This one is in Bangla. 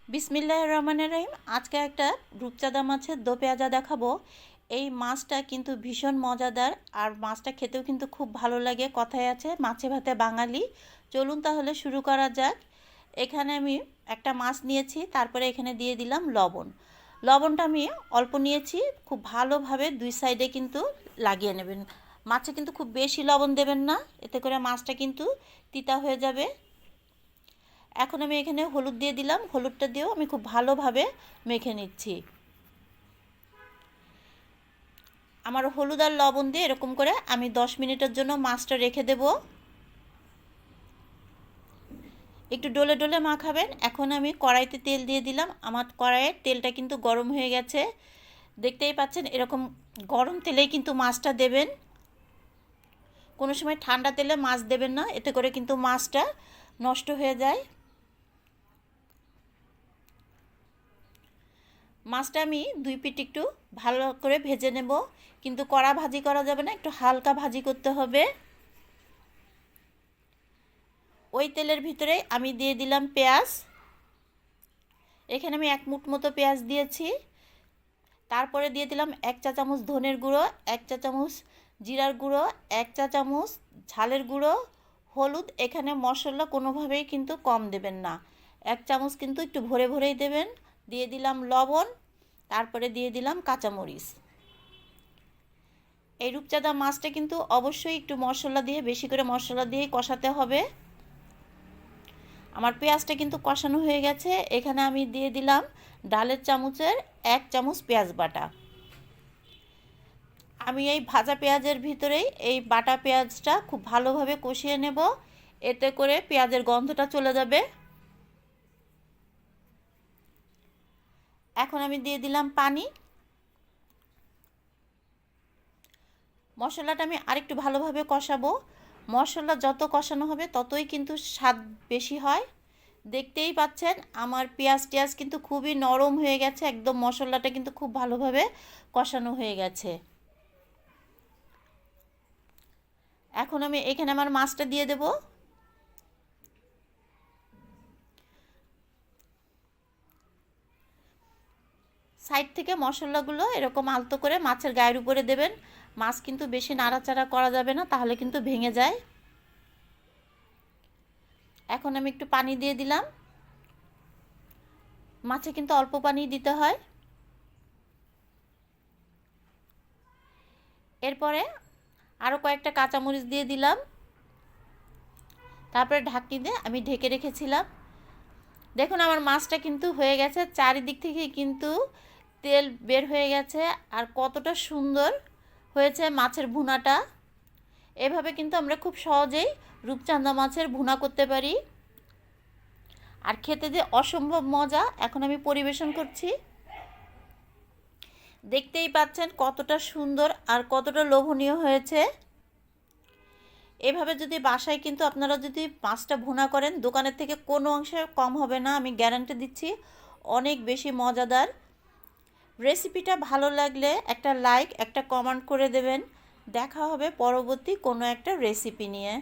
বিসমিল্লাহির রহমানির রহিম। আজকে একটা রূপচাঁদা মাছের দো পেঁয়াজা দেখাবো। এই মাছটা কিন্তু ভীষণ মজাদার, আর মাছটা খেতেও কিন্তু খুব ভালো লাগে। কথায় আছে মাছে ভাতে বাঙালি। চলুন তাহলে শুরু করা যাক। এখানে আমি একটা মাছ নিয়েছি, তারপরে এখানে দিয়ে দিলাম লবণ। লবণটা আমি অল্প নিয়েছি, খুব ভালোভাবে দুই সাইডে কিন্তু লাগিয়ে নেবেন। মাছে কিন্তু খুব বেশি লবণ দেবেন না, এতে করে মাছটা কিন্তু তিতা হয়ে যাবে। এখন আমি এখানে হলুদ দিয়ে দিলাম, হলুদটা দিয়েও আমি খুব ভালোভাবে মেখে নিচ্ছি। আমার হলুদ আর লবণ দিয়ে এরকম করে আমি 10 মিনিটের জন্য মাছটা রেখে দেব। একটু ডলে ডলে মাখাবেন। এখন আমি কড়াইতে তেল দিয়ে দিলাম। আমার কড়াইয়ের তেলটা কিন্তু গরম হয়ে গেছে, দেখতেই পাচ্ছেন। এরকম গরম তেলেই কিন্তু মাছটা দেবেন। কোনো সময় ঠান্ডা তেলে মাছ দেবেন না, এতে করে কিন্তু মাছটা নষ্ট হয়ে যায়। মাছটা আমি দুই পিঠ একটু ভালো করে ভেজে নেব, কিন্তু কড়া ভাজি করা যাবে না, একটু হালকা ভাজি করতে হবে। ওই তেলের ভিতরে আমি দিয়ে দিলাম পেঁয়াজ। এখানে আমি 1 মুঠ মতো পেঁয়াজ দিয়েছি। তারপরে দিয়ে দিলাম 1 চা চামচ ধনের গুঁড়ো, 1 চা চামচ জিরার গুঁড়ো, 1 চা চামচ ঝালের গুঁড়ো, হলুদ। এখানে মশলা কোনোভাবেই কিন্তু কম দেবেন না, 1 চামচ কিন্তু একটু ভরে ভরেই দেবেন। দিয়ে দিলাম লবণ, তারপরে দিয়ে দিলাম কাঁচামরিচ। এই রূপচাঁদা মাছটা কিন্তু অবশ্যই একটু মশলা দিয়ে, বেশি করে মশলা দিয়ে কষাতে হবে। আমার পেঁয়াজটা কিন্তু কষানো হয়ে গেছে। এখানে আমি দিয়ে দিলাম ডালের চামচের 1 চামচ পেঁয়াজ বাটা। আমি এই ভাজা পেঁয়াজের ভিতরেই এই বাটা পেঁয়াজটা খুব ভালোভাবে কষিয়ে নেব, এতে করে পেঁয়াজের গন্ধটা চলে যাবে। এখন আমি দিয়ে দিলাম পানি। মশলাটা আমি আরেকটু ভালোভাবে কষাবো। মশলা যত কষানো হবে ততই কিন্তু স্বাদ বেশি হয়। দেখতেই পাচ্ছেন আমার পেঁয়াজ টিয়াজ কিন্তু খুবই নরম হয়ে গেছে, একদম মশলাটা কিন্তু খুব ভালোভাবে কষানো হয়ে গেছে। এখন আমি এখানে আমার মাছটা দিয়ে দেব। সাইড থেকে মশলাগুলো এরকম আলতো করে মাছের গায়ের উপরে দেবেন। মাছ কিন্তু বেশি নাড়াচাড়া করা যাবে না, তাহলে কিন্তু ভেঙে যায়। এখন আমি একটু পানি দিয়ে দিলাম। মাছে কিন্তু অল্প পানি দিতে হয়। এরপরে আরও কয়েকটা কাঁচামরিচ দিয়ে দিলাম। তারপরে ঢাকনি দিয়ে আমি ঢেকে রেখেছিলাম। দেখুন আমার মাছটা কিন্তু হয়ে গেছে, চারিদিক থেকে কিন্তু তেল বের হয়ে গেছে, আর কতটা সুন্দর হয়েছে মাছের ভুনাটা। এভাবে কিন্তু আমরা খুব সহজেই রূপচাঁদা মাছের ভুনা করতে পারি, আর খেতে যে অসম্ভব মজা। এখন আমি পরিবেশন করছি। দেখতেই পাচ্ছেন কতটা সুন্দর আর কতটা লোভনীয় হয়েছে। এভাবে যদি বাসায় কিন্তু আপনারা যদি মাছটা ভুনা করেন, দোকানের থেকে কোনো অংশে কম হবে না, আমি গ্যারান্টি দিচ্ছি। অনেক বেশি মজাদার। রেসিপিটা ভালো লাগলে একটা লাইক, একটা কমেন্ট করে দেবেন। দেখা হবে পরবর্তী কোনো একটা রেসিপি নিয়ে।